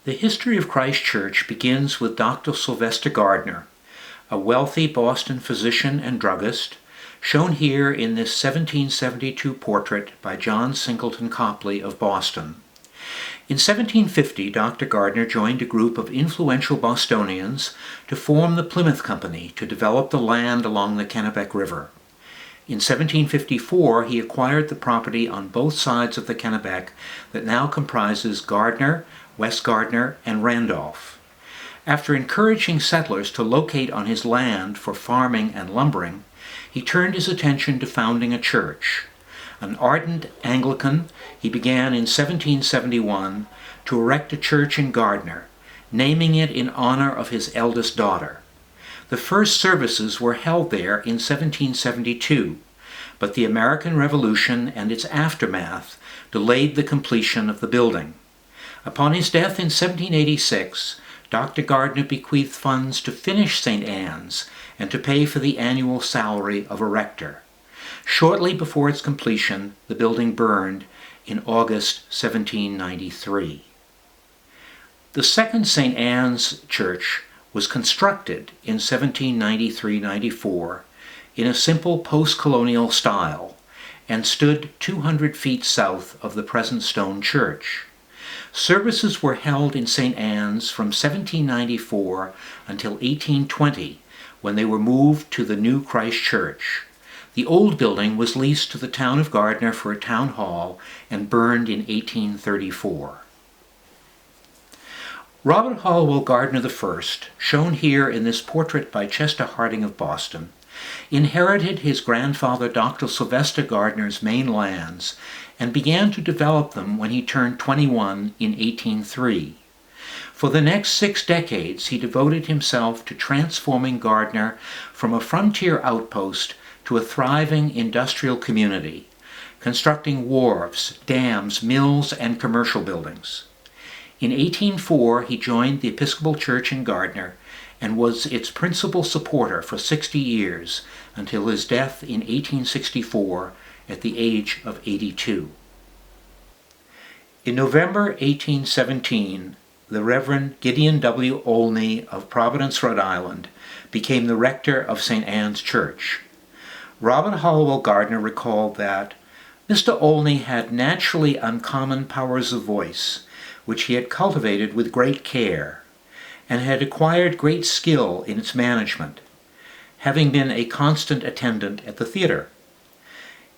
The history of Christ Church begins with Dr. Sylvester Gardner, a wealthy Boston physician and druggist, shown here in this 1772 portrait by John Singleton Copley of Boston. In 1750, Dr. Gardner joined a group of influential Bostonians to form the Plymouth Company to develop the land along the Kennebec River. In 1754, he acquired the property on both sides of the Kennebec that now comprises Gardner, West Gardner, and Randolph. After encouraging settlers to locate on his land for farming and lumbering, he turned his attention to founding a church. An ardent Anglican, he began in 1771 to erect a church in Gardner, naming it in honor of his eldest daughter. The first services were held there in 1772, but the American Revolution and its aftermath delayed the completion of the building. Upon his death in 1786, Dr. Gardner bequeathed funds to finish St. Anne's and to pay for the annual salary of a rector. Shortly before its completion, the building burned in August 1793. The second St. Anne's Church was constructed in 1793-94 in a simple post-colonial style and stood 200 feet south of the present stone church. Services were held in St. Anne's from 1794 until 1820, when they were moved to the new Christ Church. The old building was leased to the town of Gardner for a town hall and burned in 1834. Robert Halliwell Gardner I, shown here in this portrait by Chester Harding of Boston, inherited his grandfather Dr. Sylvester Gardner's main lands and began to develop them when he turned 21 in 1803. For the next 6 decades, he devoted himself to transforming Gardner from a frontier outpost to a thriving industrial community, constructing wharves, dams, mills, and commercial buildings. In 1804, he joined the Episcopal Church in Gardner and was its principal supporter for 60 years until his death in 1864 at the age of 82. In November 1817, the Reverend Gideon W. Olney of Providence, Rhode Island, became the rector of St. Anne's Church. Robert Halliwell Gardner recalled that Mr. Olney had naturally uncommon powers of voice, which he had cultivated with great care, and had acquired great skill in its management, having been a constant attendant at the theater.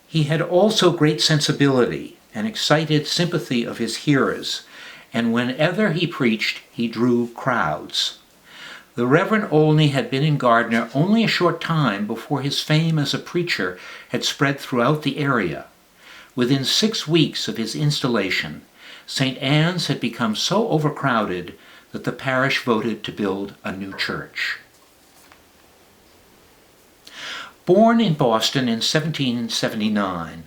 He had also great sensibility and excited sympathy of his hearers, and whenever he preached, he drew crowds. The Reverend Olney had been in Gardner only a short time before his fame as a preacher had spread throughout the area. Within 6 weeks of his installation, St. Anne's had become so overcrowded that the parish voted to build a new church. Born in Boston in 1779,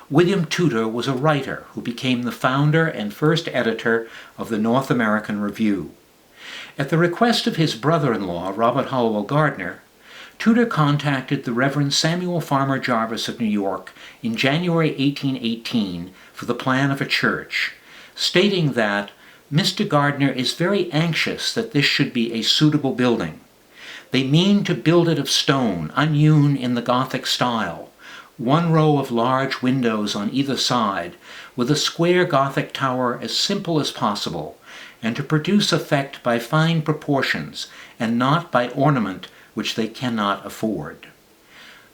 William Tudor was a writer who became the founder and first editor of the North American Review. At the request of his brother-in-law, Robert Halliwell Gardner, Tudor contacted the Reverend Samuel Farmer Jarvis of New York in January 1818 for the plan of a church, stating that Mr. Gardner is very anxious that this should be a suitable building. They mean to build it of stone, unhewn in the Gothic style, 1 row of large windows on either side, with a square Gothic tower as simple as possible, and to produce effect by fine proportions, and not by ornament which they cannot afford.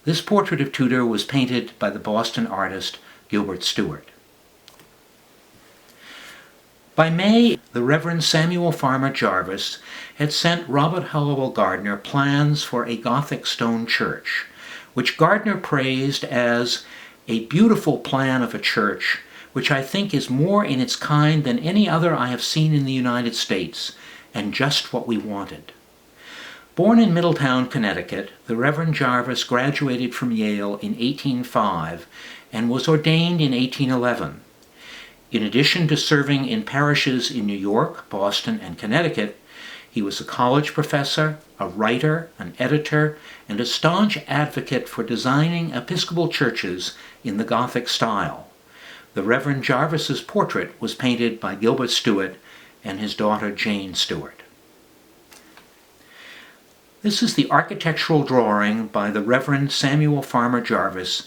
This portrait of Tudor was painted by the Boston artist Gilbert Stuart. By May, the Reverend Samuel Farmer Jarvis had sent Robert Halliwell Gardner plans for a Gothic stone church, which Gardner praised as a beautiful plan of a church, which I think is more in its kind than any other I have seen in the United States, and just what we wanted. Born in Middletown, Connecticut, the Reverend Jarvis graduated from Yale in 1805 and was ordained in 1811. In addition to serving in parishes in New York, Boston, and Connecticut, he was a college professor, a writer, an editor, and a staunch advocate for designing Episcopal churches in the Gothic style. The Reverend Jarvis's portrait was painted by Gilbert Stuart and his daughter Jane Stewart. This is the architectural drawing by the Reverend Samuel Farmer Jarvis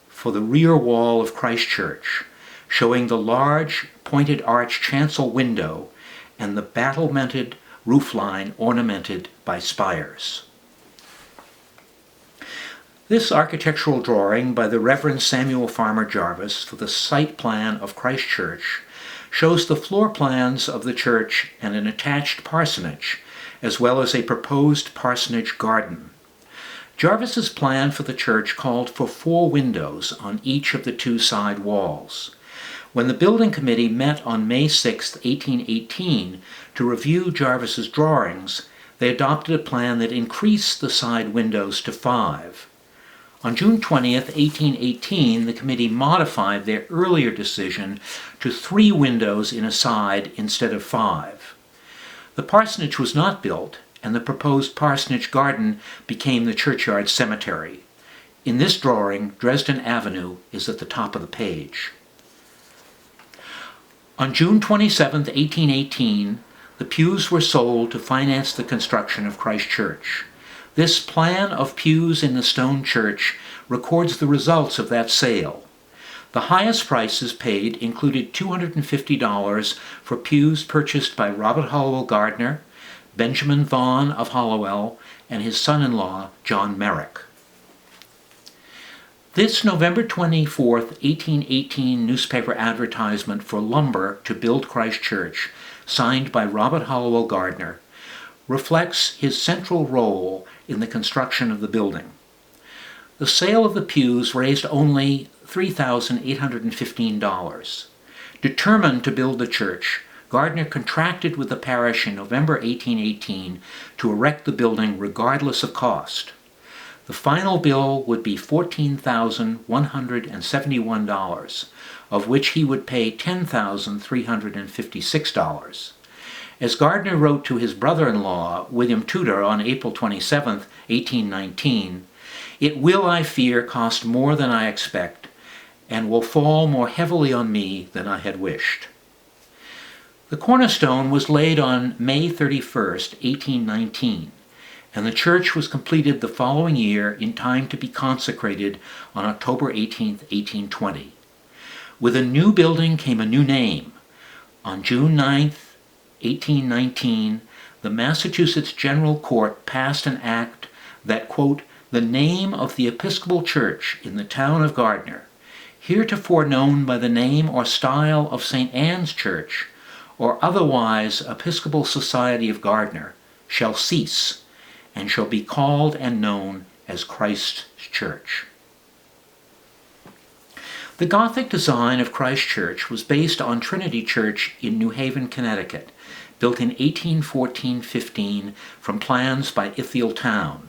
for the rear wall of Christ Church, showing the large pointed arch chancel window and the battlemented roofline ornamented by spires. This architectural drawing by the Reverend Samuel Farmer Jarvis for the site plan of Christ Church shows the floor plans of the church and an attached parsonage, as well as a proposed parsonage garden. Jarvis's plan for the church called for 4 windows on each of the 2 side walls. When the building committee met on May 6, 1818, to review Jarvis's drawings, they adopted a plan that increased the side windows to 5. On June 20, 1818, the committee modified their earlier decision to 3 windows in a side instead of 5. The parsonage was not built, and the proposed parsonage garden became the churchyard cemetery. In this drawing, Dresden Avenue is at the top of the page. On June 27, 1818, the pews were sold to finance the construction of Christ Church. This plan of pews in the stone church records the results of that sale. The highest prices paid included $250 for pews purchased by Robert Hollowell Gardner, Benjamin Vaughan of Hollowell, and his son-in-law, John Merrick. This November 24, 1818 newspaper advertisement for lumber to build Christ Church, signed by Robert Hollowell Gardner, reflects his central role in the construction of the building. The sale of the pews raised only $3,815. Determined to build the church, Gardner contracted with the parish in November 1818 to erect the building regardless of cost. The final bill would be $14,171, of which he would pay $10,356. As Gardner wrote to his brother-in-law, William Tudor, on April 27, 1819, "It will, I fear, cost more than I expect, and will fall more heavily on me than I had wished." The cornerstone was laid on May 31, 1819, and the church was completed the following year in time to be consecrated on October 18, 1820. With a new building came a new name. On June 9, 1819, the Massachusetts General Court passed an act that, quote, "the name of the Episcopal Church in the town of Gardner, heretofore known by the name or style of St. Anne's Church, or otherwise Episcopal Society of Gardner, shall cease, and shall be called and known as Christ's Church." The Gothic design of Christ Church was based on Trinity Church in New Haven, Connecticut, built in 1814-15 from plans by Ithiel Town.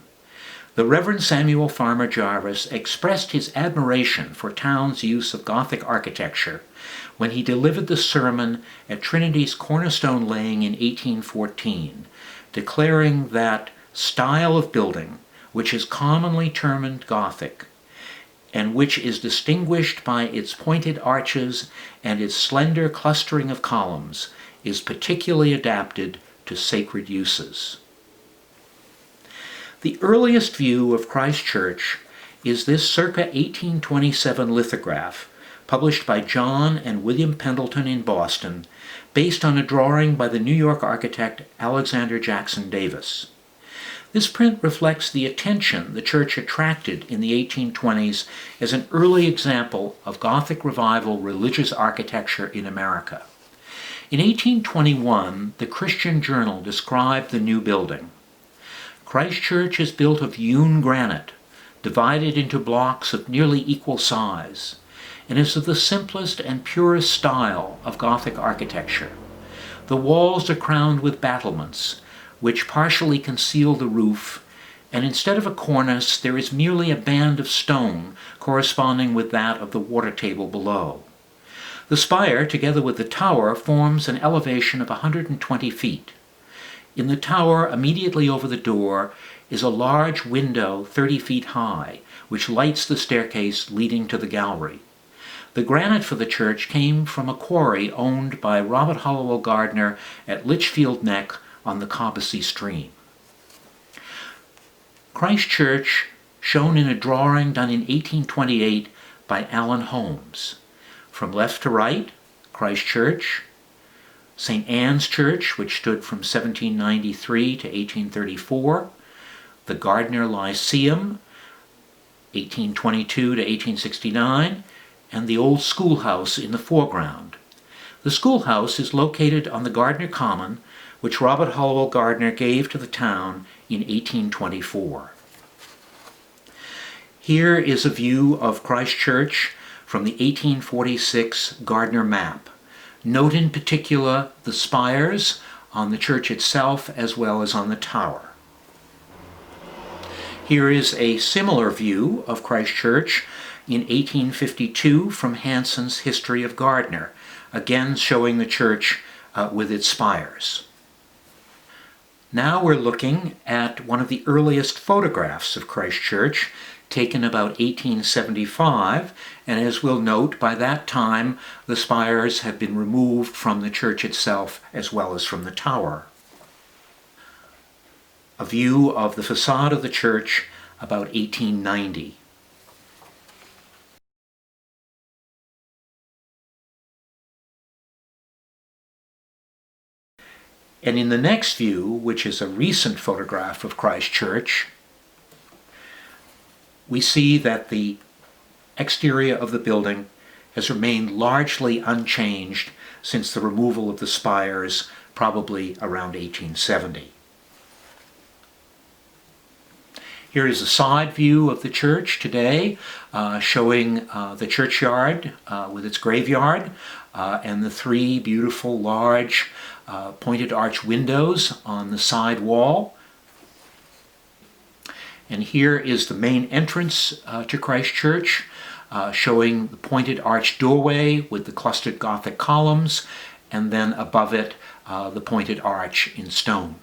The Reverend Samuel Farmer Jarvis expressed his admiration for Town's use of Gothic architecture when he delivered the sermon at Trinity's cornerstone laying in 1814, declaring that style of building, which is commonly termed Gothic, and which is distinguished by its pointed arches and its slender clustering of columns, is particularly adapted to sacred uses. The earliest view of Christ Church is this circa 1827 lithograph, published by John and William Pendleton in Boston, based on a drawing by the New York architect Alexander Jackson Davis. This print reflects the attention the church attracted in the 1820s as an early example of Gothic Revival religious architecture in America. In 1821, the Christian Journal described the new building. Christ Church is built of hewn granite, divided into blocks of nearly equal size, and is of the simplest and purest style of Gothic architecture. The walls are crowned with battlements, which partially conceal the roof, and instead of a cornice there is merely a band of stone corresponding with that of the water table below. The spire, together with the tower, forms an elevation of 120 feet. In the tower, immediately over the door, is a large window 30 feet high, which lights the staircase leading to the gallery. The granite for the church came from a quarry owned by Robert Hollowell Gardner at Litchfield Neck on the Cobbessy Stream. Christ Church, shown in a drawing done in 1828 by Allen Holmes. From left to right, Christ Church, St. Anne's Church, which stood from 1793 to 1834, the Gardner Lyceum, 1822 to 1869, and the old schoolhouse in the foreground. The schoolhouse is located on the Gardner Common, which Robert Hollowell Gardner gave to the town in 1824. Here is a view of Christ Church from the 1846 Gardner map. Note in particular the spires on the church itself as well as on the tower. Here is a similar view of Christ Church in 1852 from Hanson's History of Gardner, again showing the church with its spires. Now we're looking at one of the earliest photographs of Christ Church, taken about 1875, and as we'll note, by that time the spires have been removed from the church itself as well as from the tower. A view of the facade of the church about 1890. And in the next view, which is a recent photograph of Christ Church, we see that the exterior of the building has remained largely unchanged since the removal of the spires, probably around 1870. Here is a side view of the church today, showing the churchyard with its graveyard and the three beautiful large pointed arch windows on the side wall. And here is the main entrance to Christ Church, showing the pointed arch doorway with the clustered Gothic columns, and then above it the pointed arch in stone.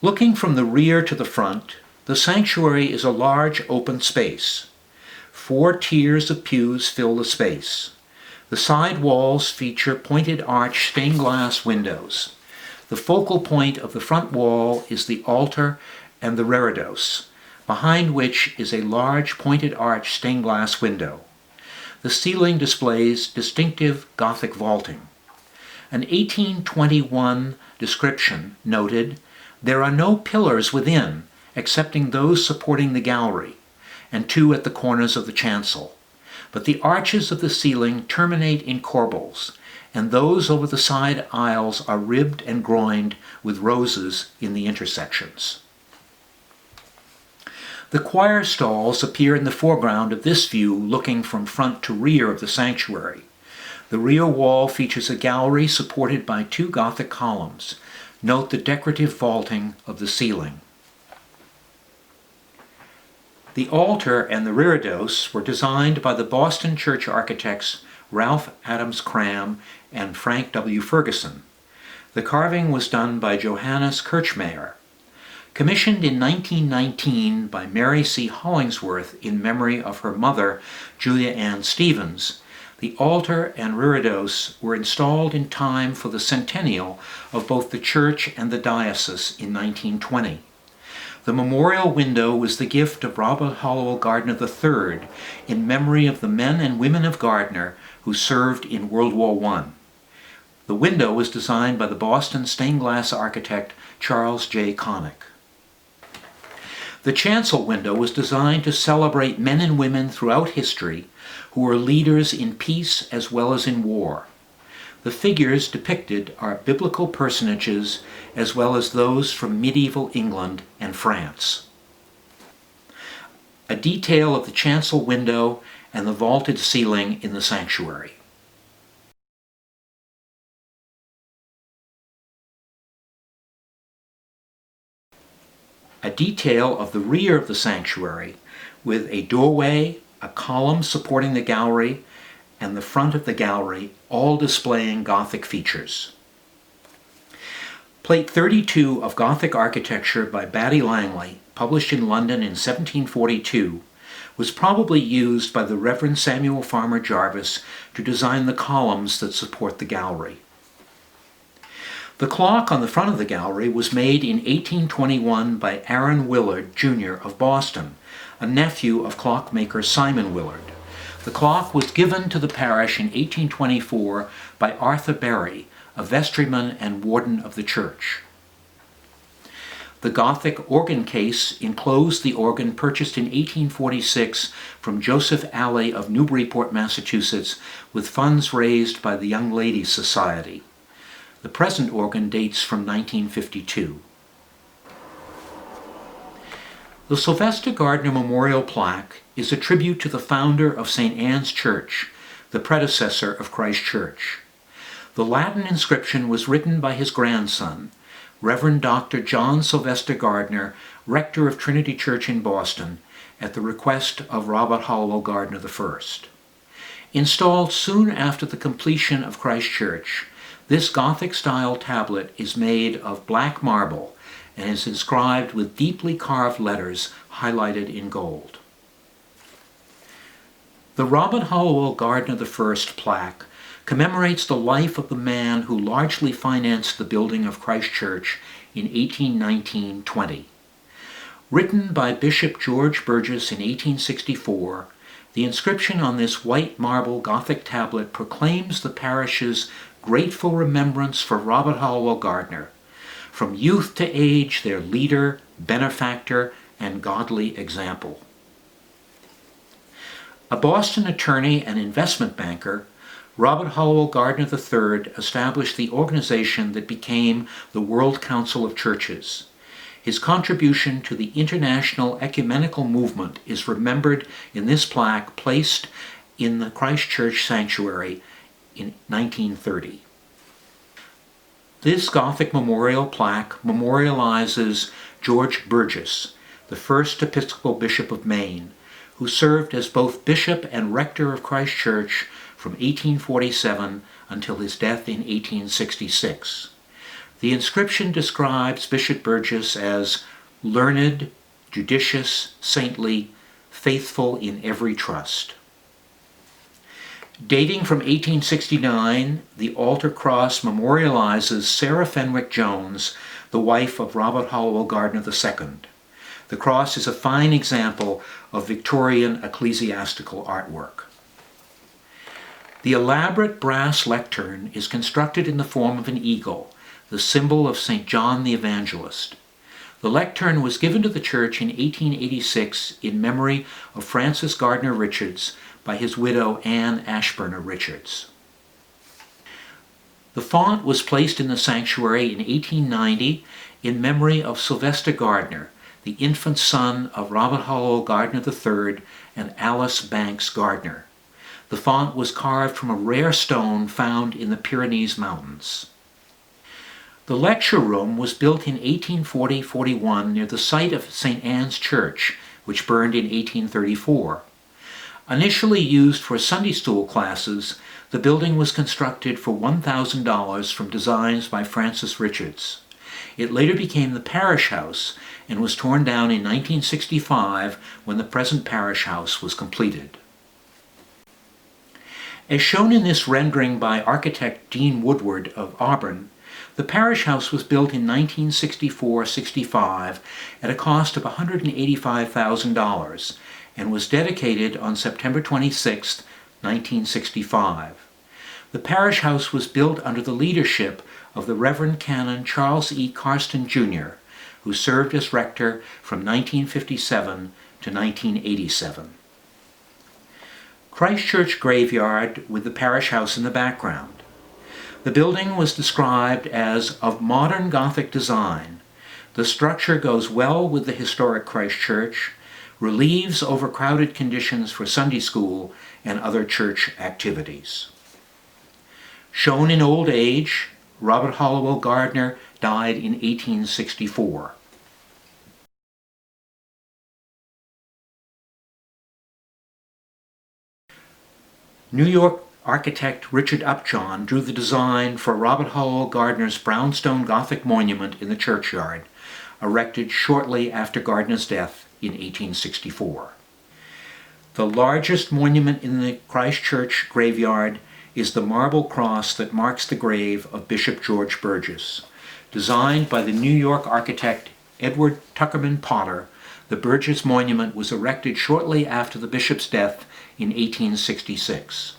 Looking from the rear to the front, the sanctuary is a large open space. 4 tiers of pews fill the space. The side walls feature pointed arch stained glass windows. The focal point of the front wall is the altar and the reredos, behind which is a large pointed arch stained glass window. The ceiling displays distinctive Gothic vaulting. An 1821 description noted, "There are no pillars within, excepting those supporting the gallery, and 2 at the corners of the chancel. But the arches of the ceiling terminate in corbels, and those over the side aisles are ribbed and groined with roses in the intersections." The choir stalls appear in the foreground of this view, looking from front to rear of the sanctuary. The rear wall features a gallery supported by 2 Gothic columns. Note the decorative vaulting of the ceiling. The altar and the reredos were designed by the Boston church architects Ralph Adams Cram and Frank W. Ferguson. The carving was done by Johannes Kirchmayer. Commissioned in 1919 by Mary C. Hollingsworth in memory of her mother, Julia Ann Stevens, the altar and reredos were installed in time for the centennial of both the church and the diocese in 1920. The memorial window was the gift of Robert Hollowell Gardner III in memory of the men and women of Gardner who served in World War I. The window was designed by the Boston stained glass architect Charles J. Connick. The chancel window was designed to celebrate men and women throughout history who were leaders in peace as well as in war. The figures depicted are biblical personages as well as those from medieval England and France. A detail of the chancel window and the vaulted ceiling in the sanctuary. A detail of the rear of the sanctuary with a doorway, a column supporting the gallery, and the front of the gallery, all displaying Gothic features. Plate 32 of Gothic architecture by Batty Langley, published in London in 1742, was probably used by the Reverend Samuel Farmer Jarvis to design the columns that support the gallery. The clock on the front of the gallery was made in 1821 by Aaron Willard, Jr. of Boston, a nephew of clockmaker Simon Willard. The clock was given to the parish in 1824 by Arthur Berry, a vestryman and warden of the church. The Gothic organ case enclosed the organ purchased in 1846 from Joseph Alley of Newburyport, Massachusetts, with funds raised by the Young Ladies Society. The present organ dates from 1952. The Sylvester Gardner Memorial Plaque is a tribute to the founder of St. Anne's Church, the predecessor of Christ Church. The Latin inscription was written by his grandson, Reverend Dr. John Sylvester Gardner, rector of Trinity Church in Boston, at the request of Robert Hallowell Gardner I. Installed soon after the completion of Christ Church, this Gothic-style tablet is made of black marble and is inscribed with deeply carved letters highlighted in gold. The Robert Hallowell Gardner I plaque commemorates the life of the man who largely financed the building of Christ Church in 1819-20. Written by Bishop George Burgess in 1864, the inscription on this white marble Gothic tablet proclaims the parish's grateful remembrance for Robert Hallowell Gardner, from youth to age their leader, benefactor, and godly example. A Boston attorney and investment banker, Robert Hallowell Gardner III established the organization that became the World Council of Churches. His contribution to the international ecumenical movement is remembered in this plaque placed in the Christ Church sanctuary in 1930. This Gothic memorial plaque memorializes George Burgess, the first Episcopal Bishop of Maine, who served as both bishop and rector of Christ Church from 1847 until his death in 1866. The inscription describes Bishop Burgess as learned, judicious, saintly, faithful in every trust. Dating from 1869, the altar cross memorializes Sarah Fenwick Jones, the wife of Robert Hallowell Gardner II. The cross is a fine example of Victorian ecclesiastical artwork. The elaborate brass lectern is constructed in the form of an eagle, the symbol of St. John the Evangelist. The lectern was given to the church in 1886 in memory of Francis Gardner Richards by his widow Anne Ashburner Richards. The font was placed in the sanctuary in 1890 in memory of Sylvester Gardner, the infant son of Robert Hallowell Gardner III and Alice Banks Gardner. The font was carved from a rare stone found in the Pyrenees Mountains. The lecture room was built in 1840-41 near the site of St. Anne's Church, which burned in 1834. Initially used for Sunday school classes, the building was constructed for $1,000 from designs by Francis Richards. It later became the parish house and was torn down in 1965 when the present parish house was completed. As shown in this rendering by architect Dean Woodward of Auburn, the parish house was built in 1964-65 at a cost of $185,000 and was dedicated on September 26, 1965. The parish house was built under the leadership of the Reverend Canon Charles E. Carston, Jr., who served as rector from 1957 to 1987. Christ Church graveyard with the parish house in the background. The building was described as of modern Gothic design. The structure goes well with the historic Christ Church, relieves overcrowded conditions for Sunday school and other church activities. Shown in old age, Robert Hallowell Gardner died in 1864. New York architect Richard Upjohn drew the design for Robert Hallowell Gardner's brownstone Gothic monument in the churchyard, erected shortly after Gardner's death in 1864. The largest monument in the Christ Church graveyard is the marble cross that marks the grave of Bishop George Burgess. Designed by the New York architect Edward Tuckerman Potter, the Burgess Monument was erected shortly after the bishop's death in 1866.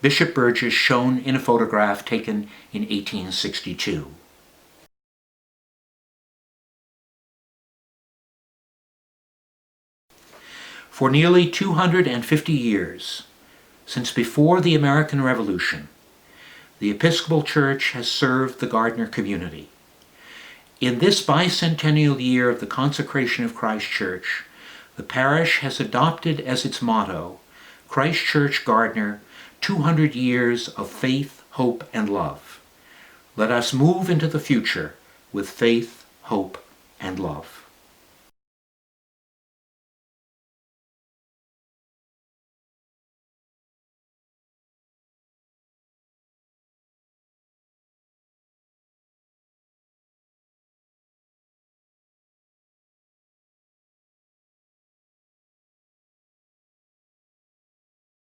Bishop Burgess shown in a photograph taken in 1862. For nearly 250 years, since before the American Revolution, the Episcopal Church has served the Gardner community. In this bicentennial year of the consecration of Christ Church, the parish has adopted as its motto, Christ Church Gardner, 200 years of faith, hope, and love. Let us move into the future with faith, hope, and love.